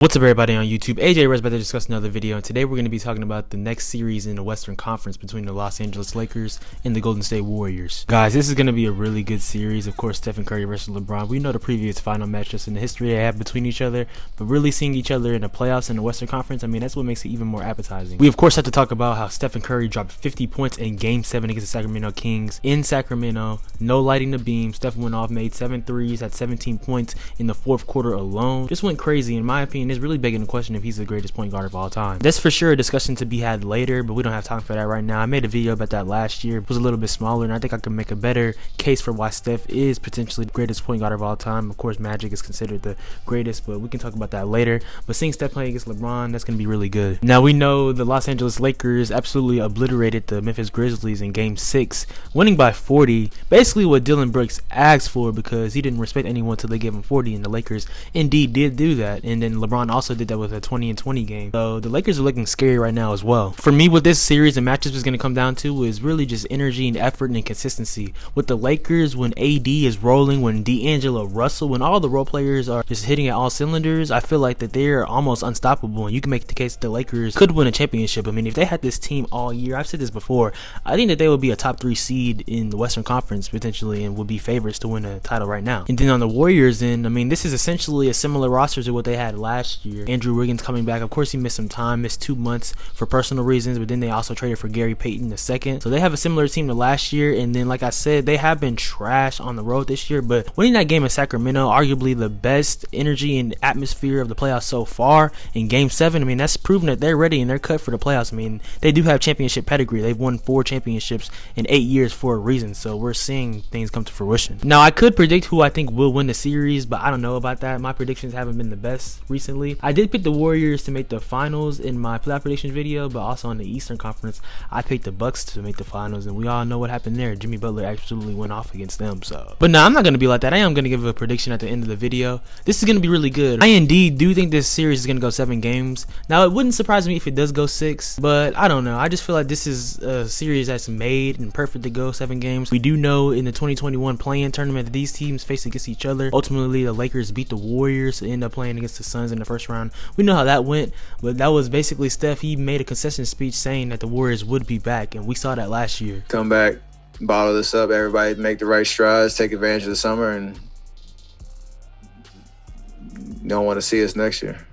What's up, everybody on YouTube? AJ Red's about to discuss another video, and today we're going to be talking about the next series in the Western Conference between the Los Angeles Lakers and the Golden State Warriors. Guys, this is going to be a really good series. Of course, Stephen Curry versus LeBron. We know the previous final matchups in the history they have between each other, but really seeing each other in the playoffs in the Western Conference, I mean, that's what makes it even more appetizing. We, of course, have to talk about how Stephen Curry dropped 50 points in Game 7 against the Sacramento Kings in Sacramento. No lighting the beam. Steph went off, made 7 threes, had 17 points in the fourth quarter alone. Just went crazy. In my opinion, it's really begging the question if he's the greatest point guard of all time. That's for sure a discussion to be had later, but we don't have time for that right now. I made a video about that last year. It was a little bit smaller, and I think I can make a better case for why Steph is potentially the greatest point guard of all time. Of course, Magic is considered the greatest, but we can talk about that later. But seeing Steph play against LeBron, that's going to be really good. Now, we know the Los Angeles Lakers absolutely obliterated the Memphis Grizzlies in Game 6, winning by 40. Basically what Dylan Brooks asked for, because he didn't respect anyone until they gave him 40, and the Lakers indeed did do that. And then LeBron also did that with a 20-20 game. So the Lakers are looking scary right now as well. For me, what this series and matchups is going to come down to is really just energy and effort and consistency. With the Lakers, when AD is rolling, when D'Angelo Russell, when all the role players are just hitting at all cylinders, I feel like that they're almost unstoppable, and you can make the case that the Lakers could win a championship. I mean, if they had this team all year, I've said this before, I think that they would be a top 3 seed in the Western Conference potentially and would be favorites to win a title right now. And then on the Warriors end, I mean, this is essentially a similar roster to what they had last year. Andrew Wiggins coming back. Of course, he missed some time, missed 2 months for personal reasons, but then they also traded for Gary Payton II. So they have a similar team to last year, and then like I said, they have been trash on the road this year, but winning that game in Sacramento, arguably the best energy and atmosphere of the playoffs so far in Game 7, I mean, that's proven that they're ready and they're cut for the playoffs. I mean, they do have championship pedigree. They've won 4 championships in 8 years for a reason, so we're seeing things come to fruition. Now, I could predict who I think will win the series, but I don't know about that. My predictions haven't been the best recently. I did pick the Warriors to make the finals in my playoff predictions video, but also in the Eastern Conference, I picked the Bucks to make the finals, and we all know what happened there. Jimmy Butler absolutely went off against them. So, but no, I'm not going to be like that. I am going to give a prediction at the end of the video. This is going to be really good. I indeed do think this series is going to go 7 games. Now, it wouldn't surprise me if it does go 6, but I don't know. I just feel like this is a series that's made and perfect to go 7 games. We do know in the 2021 play-in tournament that these teams face against each other. Ultimately, the Lakers beat the Warriors to end up playing against the Suns in the first round. We know how that went, but that was basically Steph. He made a concession speech saying that the Warriors would be back, and we saw that last year. Come back, bottle this up, everybody make the right strides, take advantage of the summer, and don't want to see us next year.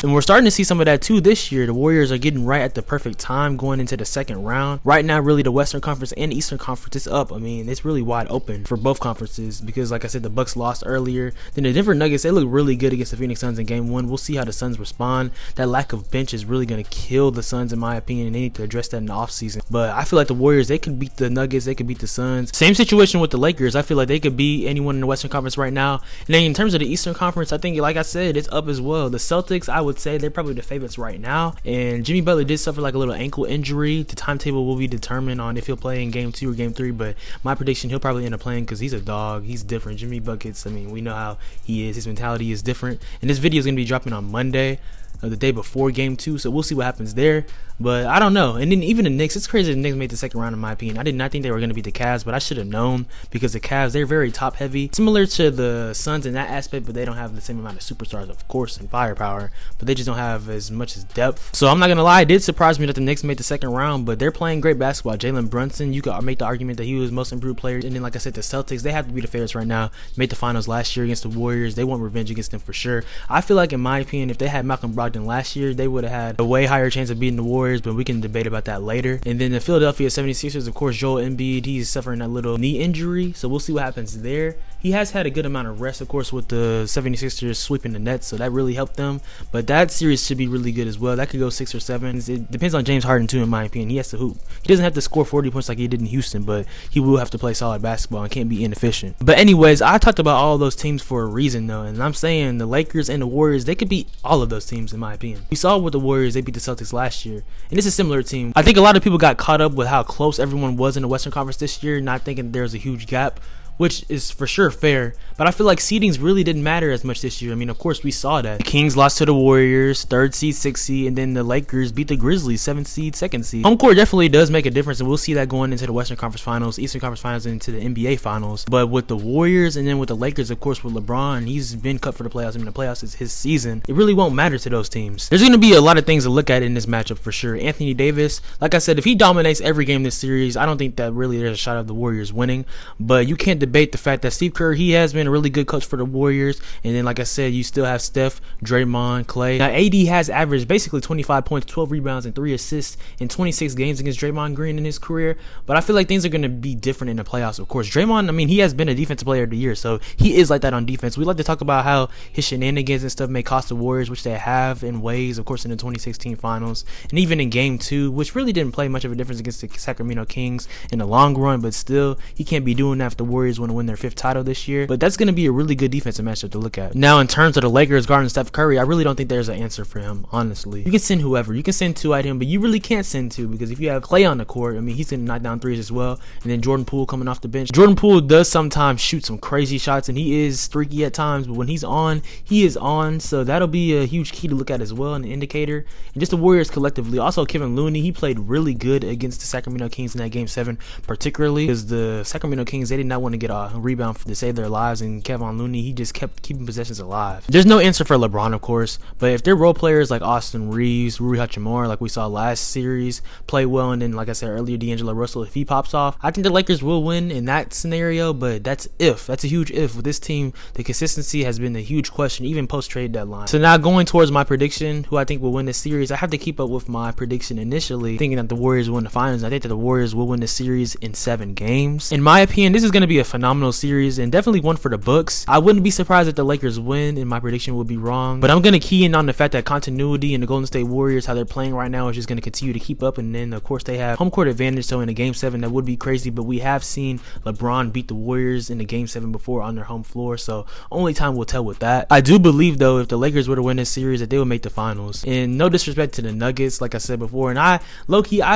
And we're starting to see some of that too this year. The Warriors are getting right at the perfect time going into the second round. Right now, really, the Western Conference and Eastern Conference is up. I mean, it's really wide open for both conferences because, like I said, the Bucks lost earlier. Then the Denver Nuggets, they look really good against the Phoenix Suns in Game 1. We'll see how the Suns respond. That lack of bench is really going to kill the Suns, in my opinion, and they need to address that in the offseason. But I feel like the Warriors, they could beat the Nuggets. They could beat the Suns. Same situation with the Lakers. I feel like they could beat anyone in the Western Conference right now. And then in terms of the Eastern Conference, I think, like I said, it's up as well. The Celtics, I would say they're probably the favorites right now, and Jimmy Butler did suffer like a little ankle injury. The timetable will be determined on if he'll play in Game 2 or Game 3, but my prediction, he'll probably end up playing because he's a dog. He's different. Jimmy Buckets, I mean, we know how he is. His mentality is different, and this video is going to be dropping on Monday, the day before Game 2, so we'll see what happens there. But I don't know. And then even the Knicks, it's crazy the Knicks made the second round, in my opinion. I did not think they were going to beat the Cavs, but I should have known because the Cavs, they're very top heavy, similar to the Suns in that aspect, but they don't have the same amount of superstars, of course, and firepower, but they just don't have as much as depth. So I'm not going to lie, it did surprise me that the Knicks made the second round, but they're playing great basketball. Jalen Brunson, you could make the argument that he was most improved player. And then, like I said, the Celtics, they have to be the favorites right now. Made the finals last year against the Warriors. They want revenge against them for sure. I feel like, in my opinion, if they had Malcolm Brogdon last year, they would have had a way higher chance of beating the Warriors, but we can debate about that later. And then the Philadelphia 76ers, of course, Joel Embiid, he's suffering that little knee injury, so we'll see what happens there. He has had a good amount of rest, of course, with the 76ers sweeping the Nets, so that really helped them. But that series should be really good as well. That could go 6 or 7. It depends on James Harden too, in my opinion. He has to hoop. He doesn't have to score 40 points like he did in Houston, but he will have to play solid basketball and can't be inefficient. But anyways, I talked about all those teams for a reason though, and I'm saying the Lakers and the Warriors, they could beat all of those teams, in my opinion. We saw with the Warriors, they beat the Celtics last year, and it's a similar team. I think a lot of people got caught up with how close everyone was in the Western Conference this year, not thinking there's a huge gap. which is for sure fair. But I feel like seedings really didn't matter as much this year. I mean, of course, we saw that. The Kings lost to the Warriors, 3rd seed, 6th seed, and then the Lakers beat the Grizzlies, 7th seed, 2nd seed. Home court definitely does make a difference, and we'll see that going into the Western Conference Finals, Eastern Conference Finals, and into the NBA Finals. But with the Warriors and then with the Lakers, of course, with LeBron, he's been cut for the playoffs. I mean, the playoffs is his season. It really won't matter to those teams. There's going to be a lot of things to look at in this matchup for sure. Anthony Davis, like I said, if he dominates every game this series, I don't think that really there's a shot of the Warriors winning. But you can't debate the fact that Steve Kerr, he has been a really good coach for the Warriors. And then, like I said, you still have Steph, Draymond, Clay. Now, AD has averaged basically 25 points, 12 rebounds, and 3 assists in 26 games against Draymond Green in his career. But I feel like things are going to be different in the playoffs, of course. Draymond, I mean, he has been a defensive player of the year, so he is like that on defense. We like to talk about how his shenanigans and stuff may cost the Warriors, which they have in ways, of course, in the 2016 finals. And even in game 2, which really didn't play much of a difference against the Sacramento Kings in the long run, but still, he can't be doing that if the Warriors want to win their 5th title this year. But that's going to be a really good defensive matchup to look at. Now, in terms of the Lakers guarding Steph Curry, I really don't think there's an answer for him, honestly. You can send whoever. You can send 2 at him, but you really can't send 2 because if you have Clay on the court, I mean, he's going to knock down 3s as well. And then Jordan Poole coming off the bench. Jordan Poole does sometimes shoot some crazy shots, and he is streaky at times, but when he's on, he is on. So that'll be a huge key to look at as well, an indicator. And just the Warriors collectively. Also, Kevin Looney, he played really good against the Sacramento Kings in that game 7, particularly because the Sacramento Kings, they did not want to get a rebound to save their lives, and Kevin Looney, he just kept keeping possessions alive. There's no answer for LeBron, of course, but if their role players like Austin Reeves, Rui Hachimura, like we saw last series, play well, and then, like I said earlier, D'Angelo Russell, if he pops off, I think the Lakers will win in that scenario, but that's if. That's a huge if. With this team, the consistency has been a huge question, even post-trade deadline. So now going towards my prediction, who I think will win this series, I have to keep up with my prediction initially, thinking that the Warriors will win the finals. I think that the Warriors will win the series in 7 games. In my opinion, this is going to be a phenomenal series and definitely one for the books. I wouldn't be surprised if the Lakers win and my prediction would be wrong, but I'm going to key in on the fact that continuity in the Golden State Warriors, how they're playing right now, is just going to continue to keep up. And then, of course, they have home court advantage, so in a game 7, that would be crazy, but we have seen LeBron beat the Warriors in the game 7 before on their home floor, so only time will tell with that. I do believe, though, if the Lakers were to win this series, that they would make the finals. And no disrespect to the Nuggets, like I said before, and I've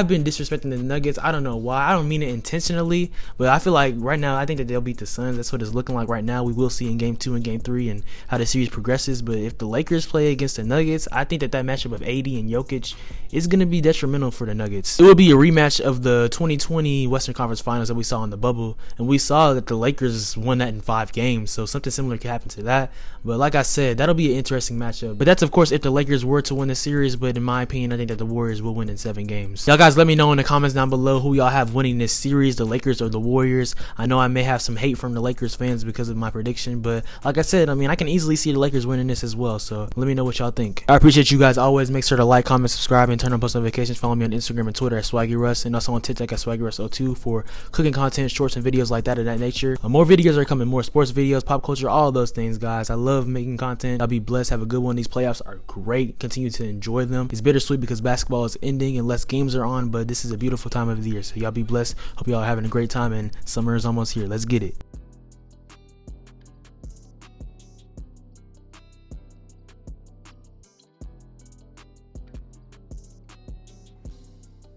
been disrespecting the Nuggets. I don't know why. I don't mean it intentionally, but I feel like right now, I think that they'll beat the Suns. That's what it's looking like right now. We will see in game 2 and game 3 and how the series progresses, but if the Lakers play against the Nuggets, I think that matchup of AD and Jokic is going to be detrimental for the Nuggets. It will be a rematch of the 2020 Western Conference Finals that we saw in the bubble, and we saw that the Lakers won that in 5 games, so something similar could happen to that. But like I said, that'll be an interesting matchup. But that's, of course, if the Lakers were to win the series, but in my opinion, I think that the Warriors will win in 7 games. Y'all guys let me know in the comments down below who y'all have winning this series, the Lakers or the Warriors. I know I may have some hate from the Lakers fans because of my prediction, but like I said, I mean, I can easily see the Lakers winning this as well, so let me know what y'all think. I appreciate you guys always. Make sure to like, comment, subscribe, and turn on post notifications. Follow me on Instagram and Twitter at SwaggyRuss, and also on TikTok at SwaggyRuss02 for cooking content, shorts, and videos like that of that nature. More videos are coming, more sports videos, pop culture, all of those things, guys. I love making content. I'll be blessed. Have a good one. These playoffs are great. Continue to enjoy them. It's bittersweet because basketball is ending and less games are on, but this is a beautiful time of the year. So y'all be blessed. Hope y'all are having a great time, and summer is almost here. Let's get it.